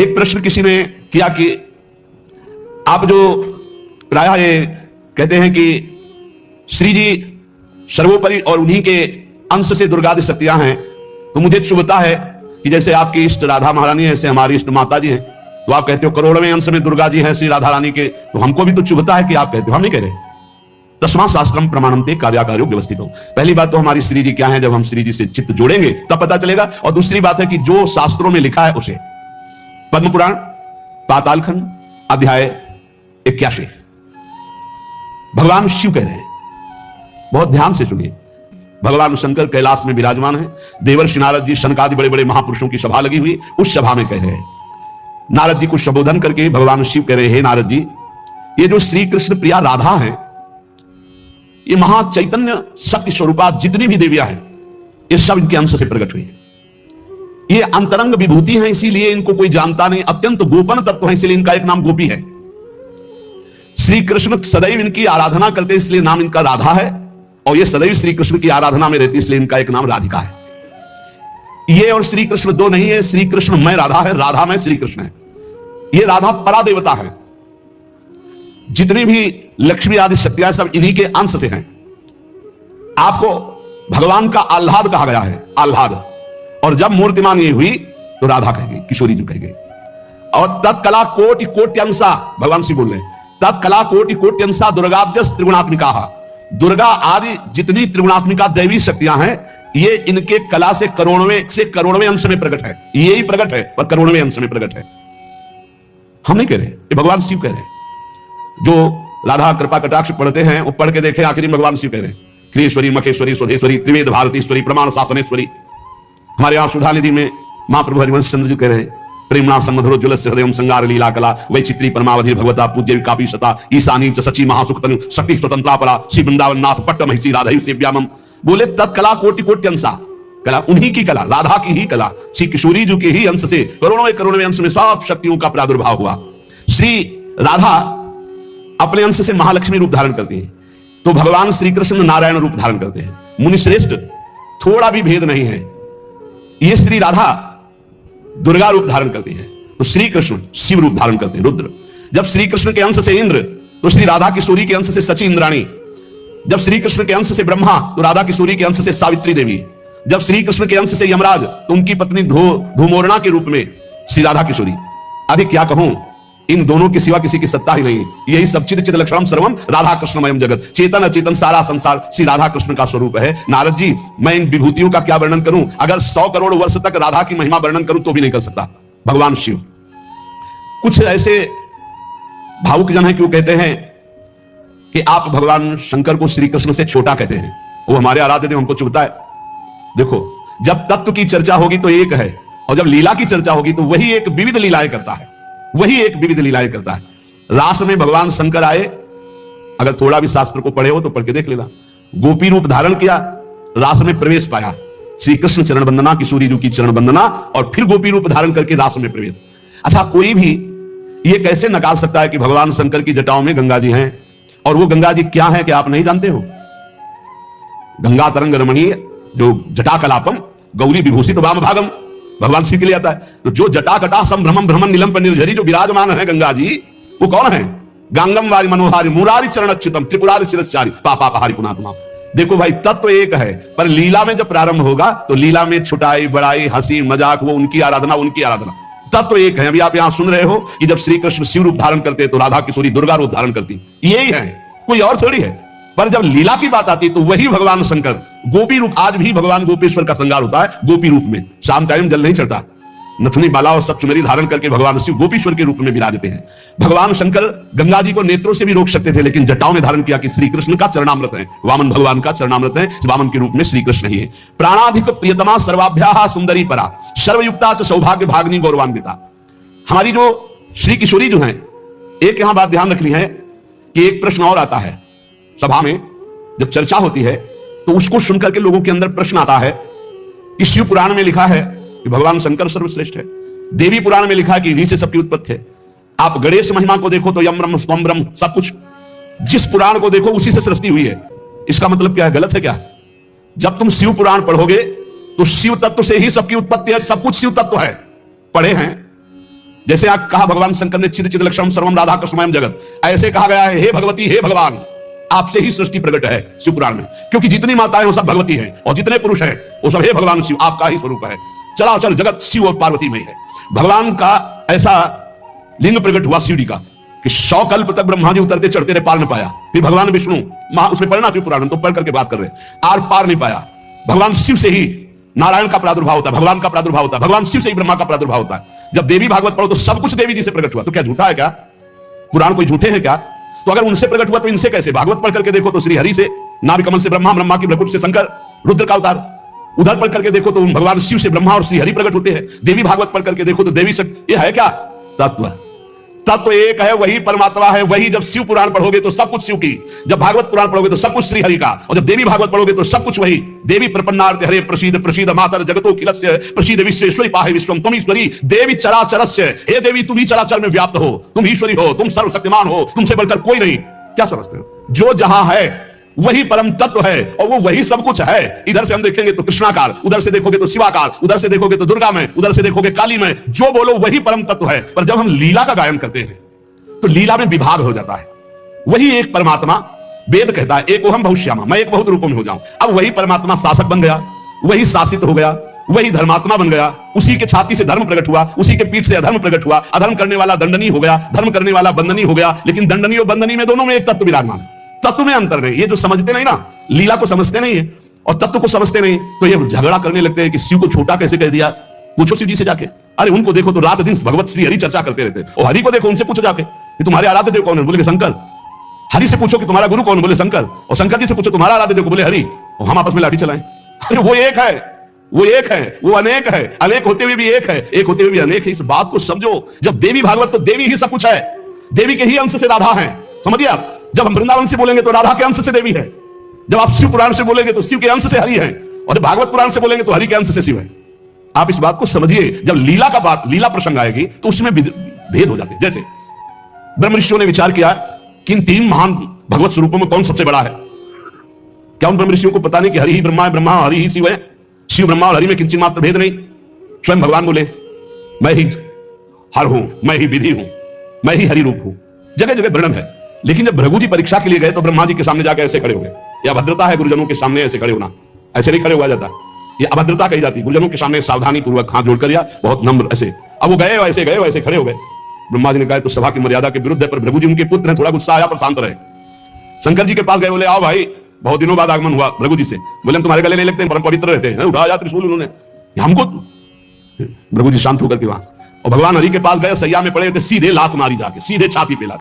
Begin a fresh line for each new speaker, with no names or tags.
एक प्रश्न किसी ने किया कि आप जो प्रायः ये कहते हैं कि श्री जी सर्वोपरि और उन्हीं के अंश से दुर्गादि शक्तियां हैं, तो मुझे चुभता है कि जैसे आपकी इष्ट राधा महारानी है, ऐसे हमारी इष्ट माता जी हैं, तो आप कहते हो करोड़वें अंश में दुर्गा जी हैं श्री राधा रानी के, तो हमको भी तो चुभता है कि आप कहते हो, हम नहीं कह रहे। तस्मा शास्त्रम प्रमाणन्ते कार्याकार्यो व्यवस्थित हो। पहली बात तो हमारी श्री जी क्या है, जब हम श्री जी से चित्त जोड़ेंगे तब पता चलेगा। और दूसरी बात है कि जो शास्त्रों में लिखा है उसे, पद्म पुराण पातालखंड अध्याय 81 भगवान शिव कह रहे हैं, बहुत ध्यान से सुनिए। भगवान शंकर कैलाश में विराजमान है, देवर्षि नारद जी शनकादि बड़े बड़े महापुरुषों की सभा लगी हुई, उस सभा में कह रहे हैं, नारद जी को संबोधन करके भगवान शिव कह रहे हैं, नारद जी ये जो श्री कृष्ण प्रिया राधा है, ये महा चैतन्य शक्ति स्वरूपा जितनी भी देवियां हैं, ये सब इनके अंश से प्रकट हुई है। ये अंतरंग विभूति हैं, इसीलिए इनको कोई जानता नहीं, अत्यंत गोपन तत्व है, इसलिए इनका एक नाम गोपी है। श्री कृष्ण सदैव इनकी आराधना करते इसलिए नाम इनका राधा है, और ये सदैव श्री कृष्ण की आराधना में रहती इसलिए इनका एक नाम राधिका है। ये और श्री कृष्ण दो नहीं है, श्री कृष्ण में राधा है, राधा में श्री कृष्ण है। ये राधा परा देवता है, जितनी भी लक्ष्मी आदि शक्तियां सब इन्हीं के अंश से हैं। आपको भगवान का आह्लाद कहा गया है, आह्लाद, और जब मूर्तिमान ये हुई तो राधा कह गई, किशोरी जी कह गई। और तत्कला कोटि कोट्यंसा, भगवान से बोल रहे हैं, तत्कला कोटि कोट्यंसा दुर्गाद्यस त्रिगुणात्मिका, दुर्गा आदि जितनी त्रिगुणात्मिका दैवी शक्तियां हैं, ये इनके कला से करोड़वें अंश में प्रकट है। ये ही प्रकट है पर करोड़वें अंश में प्रकट है। हम नहीं कह रहे, ये भगवान शिव कह रहे हैं। जो राधा कृपा कटाक्ष पढ़ते हैं वो पढ़ के देखे, आखिरी भगवान शिव कह रहे हैं, क्रियेश्वरी मखेश्वरी स्वधेश्वरी त्रिवेद भारतीश्वरी प्रमाण शासनेश्वरी। हमारे यहां सुधा निधि में महाप्रभु हरिवंश चंद्र जी कह रहे हैं, प्रेमणा संगधरो ज्वलस्य हृदयम संगार लीला कला वैचित्री परमावधि भगवता पूज्य कापी सता ईशानी च सची महासुखतनु शक्ति स्वतंत्रा परा श्री वृंदावन नाथ पट्ट महिषी राधा सेव्यामम। बोले तत्कला कोटि कोट्यंसा, कला उन्हीं की कला, राधा की ही कला, श्री किशोरी जी के ही अंश से करोड़वें अंश में सब शक्तियों का प्रादुर्भाव हुआ। श्री राधा अपने अंश से महालक्ष्मी रूप धारण करती है, तो भगवान श्री कृष्ण नारायण रूप धारण करते हैं। मुनि श्रेष्ठ, थोड़ा भी भेद नहीं है, ये श्री राधा दुर्गा रूप धारण करती है, तो श्री कृष्ण शिव रूप धारण करते हैं, रुद्र। जब श्री कृष्ण के अंश से इंद्र, तो श्री राधा किशोरी के अंश से सची इंद्राणी। जब श्री कृष्ण के अंश से ब्रह्मा, तो राधा किशोरी के अंश से सावित्री देवी। जब श्री कृष्ण के अंश से यमराज, तो उनकी पत्नी धूमोरणा के रूप में श्री राधा किशोरी। अधिक क्या कहूं, इन दोनों के सिवा किसी की सत्ता ही नहीं। यही सब चिद चिद लक्षणम सर्वम राधा कृष्णमयम जगत, चेतन अचेतन सारा संसार श्री राधा कृष्ण का स्वरूप है। नारद जी, मैं इन विभूतियों का क्या वर्णन करूं, अगर 100 करोड़ वर्ष तक राधा की महिमा वर्णन करूं तो भी नहीं कर सकता। भगवान शिव, कुछ ऐसे भावुक जन है कि वो कहते हैं कि आप भगवान शंकर को श्री कृष्ण से छोटा कहते हैं, वो हमारे आराध्य देव, हमको चुभता है। देखो, जब तत्व की चर्चा होगी तो एक है, और जब लीला की चर्चा होगी तो वही एक विविध लीलाएं करता है, वही एक विविध लीलाएं करता है। रास में भगवान शंकर आए, अगर थोड़ा भी शास्त्र को पढ़े हो तो पढ़ के देख लेना। गोपी रूप धारण किया, रास में प्रवेश पाया, श्री कृष्ण चरण वंदना, किशोरी जी की चरण वंदना, और फिर गोपी रूप धारण करके रास में प्रवेश। अच्छा, कोई भी ये कैसे नकार सकता है कि भगवान शंकर की जटाओं में गंगा जी हैं, और वो गंगा जी क्या है कि आप नहीं जानते हो? गंगा तरंग रमणीय जो जटा कलापम गौरी विभूषित वाम भागम, भगवान शिव के लिए आता है। तो जो जटा कटा संभ्रमम भ्रमण नीलम पर निर्झरी जो विराजमान है गंगा जी, वो कौन है? गांगम वारी मनोहारी मुरारी चरण अच्युतम त्रिपुरारी शिरस्चारी पापापहारी पुनात्मा। देखो भाई, तत्व एक है, पर लीला में जब प्रारंभ होगा तो लीला में छुटाई बड़ाई हंसी मजाक, वो उनकी आराधना, उनकी आराधना। तत्व एक है। अभी आप यहां सुन रहे हो कि जब श्री कृष्ण शिव रूप धारण करते तो राधा किशोरी दुर्गा रूप धारण करती, यही है, कोई और थोड़ी है। पर जब लीला की बात आती तो वही भगवान शंकर गोपी रूप, आज भी भगवान गोपेश्वर का श्रृंगार होता है गोपी रूप में। शाम टाइम जल नहीं चढ़ता, नथुनी बाला और सब चुनरी धारण करके भगवान शिव गोपीश्वर के रूप में विराजते हैं। भगवान शंकर गंगा जी को नेत्रों से भी रोक सकते थे, लेकिन जटाओं में धारण किया कि श्री कृष्ण का चरणामृत है, वामन भगवान का चरणामृत है, वामन के रूप में श्री कृष्ण ही है। प्राणाधिक प्रियतमा सर्वाभ्याः सुंदरी परा सर्वयुक्ता च सौभाग्य भाग्नि गौरवान्विता। हमारी जो श्री किशोरी जो है, एक यहां बात ध्यान रखनी है कि एक प्रश्न और आता है सभा में, जब चर्चा होती है तो उसको सुनकर के लोगों के अंदर प्रश्न आता है कि शिव पुराण में लिखा है कि भगवान शंकर सर्वश्रेष्ठ है, देवी पुराण में लिखा है कि इन्हीं से सबकी उत्पत्ति है। आप गणेश महिमा को देखो तो यम ब्रह्म स्वम ब्रह्म, सब कुछ जिस पुराण को देखो उसी से सृष्टि हुई है। इसका मतलब क्या है? गलत है क्या? जब तुम शिव पुराण पढ़ोगे तो शिव तत्व से ही सबकी उत्पत्ति है, सब कुछ शिव तत्व है। पढ़े हैं जैसे आप कहा भगवान शंकर ने चिद चिद लक्षणम सर्वम राधा कृष्णमयम जगत, ऐसे कहा गया है हे भगवती हे भगवान आपसे ही सृष्टि प्रकट है शिव पुराण में, क्योंकि जितनी माताएं वो सब भगवती हैं और जितने पुरुष हैं वो सब हे भगवान शिव आपका ही स्वरूप है। चराचर जगत शिव और पार्वती में है। भगवान का ऐसा लिंग प्रकट हुआ शिव जी का कि 100 कल्प तक ब्रह्मा जी उतरते चढ़ते रहे, पार नहीं पाया। फिर भगवान विष्णु उसमें पढ़ना शिव पुराण तो पढ़ करके बात कर रहे, आर पार नहीं पाया। भगवान शिव से ही नारायण का प्रादुर्भाव होता है, भगवान का प्रादुर्भाव होता है, भगवान शिव से ही ब्रह्मा का प्रादुर्भाव होता है। जब देवी भागवत पढ़ो तो सब कुछ देवी जी से प्रकट हुआ, तो क्या झूठा है क्या? पुराण कोई झूठे हैं क्या? तो अगर उनसे प्रकट हुआ तो इनसे कैसे? भागवत पढ़ करके देखो तो श्री हरि से, नाभि कमल से ब्रह्मा, ब्रह्मा की भ्रकुटी से शंकर, रुद्र का अवतार। उधर पढ़ करके देखो तो भगवान शिव से ब्रह्मा और श्री हरि प्रकट होते हैं। देवी भागवत पढ़ करके देखो तो देवी शक्ति। ये है क्या तत्व? तत्व एक है, वही परमात्मा है। वही जब शिव पुराण पढ़ोगे तो सब कुछ शिव की, जब भागवत पुराण पढ़ोगे तो सब कुछ श्री हरि का, और जब देवी भागवत पढ़ोगे तो सब कुछ वही। देवी प्रपन्नार्थ हरे प्रसीद प्रसीद मातर जगतो खिलस्य प्रसीद विश्वेश्वरी पाहे विश्वम तुम ईश्वरी देवी चराचरस्य। हे देवी तुम ही चराचर में व्याप्त हो, तुम ईश्वरी हो, तुम सर्वशक्तिमान हो, तुमसे बढ़कर कोई नहीं। क्या समझते हो? जो जहां है वही परम तत्व है और वो वही सब कुछ है। इधर से हम देखेंगे तो कृष्णाकार, उधर से देखोगे तो शिवाकार, उधर से देखोगे तो दुर्गा में, उधर से देखोगे काली में। जो बोलो वही परम तत्व है। पर जब हम लीला का गायन करते हैं तो लीला में विभाग हो जाता है। वही एक परमात्मा, वेद कहता है एक ओहम बहुश्यामा, मैं एक बहुत रूपों में हो जाऊं। अब वही परमात्मा शासक बन गया, वही शासित हो गया, वही धर्मात्मा बन गया। उसी के छाती से धर्म प्रकट हुआ, उसी के पीठ से अधर्म प्रकट हुआ। अधर्म करने वाला दंडनीय हो गया, धर्म करने वाला बंदनीय हो गया। लेकिन दंडनीय और बंदनीय में दोनों में एक तत्व विराजमान, तत्व में अंतर नहीं। ये जो समझते नहीं ना, लीला को समझते नहीं है और तत्व को समझते नहीं, तो ये झगड़ा करने लगते हैं कि शिव को छोटा कैसे कह दिया। पूछो शिव जी से जाके, अरे उनको देखो तो रात दिन भगवत श्री हरि चर्चा करते रहते हैं। और हरि को देखो, उनसे पूछो जाके कि तुम्हारे आराध्य देव कौन है, बोले शंकर। हरि से पूछो कि तुम्हारा गुरु कौन, बोले शंकर। और शंकर जी से पूछो तुम्हारा आराध्य देव, बोले हरि। और हम आपस में लाठी चलाएं। अरे वो एक है, वो एक है, वो अनेक है। अनेक होते हुए भी एक है, एक होते हुए भी अनेक है। इस बात को समझो। जब देवी भागवत तो देवी ही सब कुछ है, देवी के ही अंश से राधा है। समझिए आप, जब हम वृंदावन से बोलेंगे तो राधा के अंश से देवी है। जब आप शिव पुराण से बोलेंगे तो शिव के अंश से हरि है, और जब भागवत पुराण से बोलेंगे तो हरि के अंश से शिव है। आप इस बात को समझिए। जब लीला का बात, लीला प्रसंग आएगी तो उसमें भेद हो जाते हैं। जैसे ब्रह्म ऋषियों ने विचार किया कि इन 3 महान भगवत स्वरूपों में कौन सबसे बड़ा है। क्या उन ब्रह्म ऋषियों को पता नहीं कि हरि ही ब्रह्मा है, ब्रह्मा हरि ही शिव है, शिव ब्रह्मा और हरि में किंचित मात्र भेद नहीं। स्वयं भगवान बोले मैं ही हर हूं, मैं ही विधि हूं, मैं ही हरि रूप हूं। जगह जगह वर्णन है। लेकिन जब भृगु जी परीक्षा के लिए गए तो ब्रह्मा जी के सामने जाकर ऐसे खड़े हो गए। यह अभद्रता है गुरुजनों के सामने ऐसे खड़े होना, ऐसे नहीं खड़े हुआ जाता। यह अभद्रता कही जाती। गुरुजनों के सामने सावधानी पूर्वक हाथ जोड़कर या बहुत नम्र ऐसे। अब वो गए वैसे खड़े हो गए। ब्रह्मा जी ने कहा तो सभा की मर्यादा के विरुद्ध है, पर भृगु जी उनके पुत्र हैं, थोड़ा गुस्सा आया पर शांत रहे। शंकर जी के पास गए, बोले आओ भाई, बहुत दिनों बाद आगमन हुआ भृगु जी से। बोले हम तुम्हारे गले नहीं लगते, परम पवित्र रहते हैं। उठाया त्रिशूल उन्होंने हमको। भृगु जी शांत होकर के वहां और भगवान हरि के पास गए, सैया में पड़े थे, सीधे लात मारी जाके, सीधे छाती पे लात।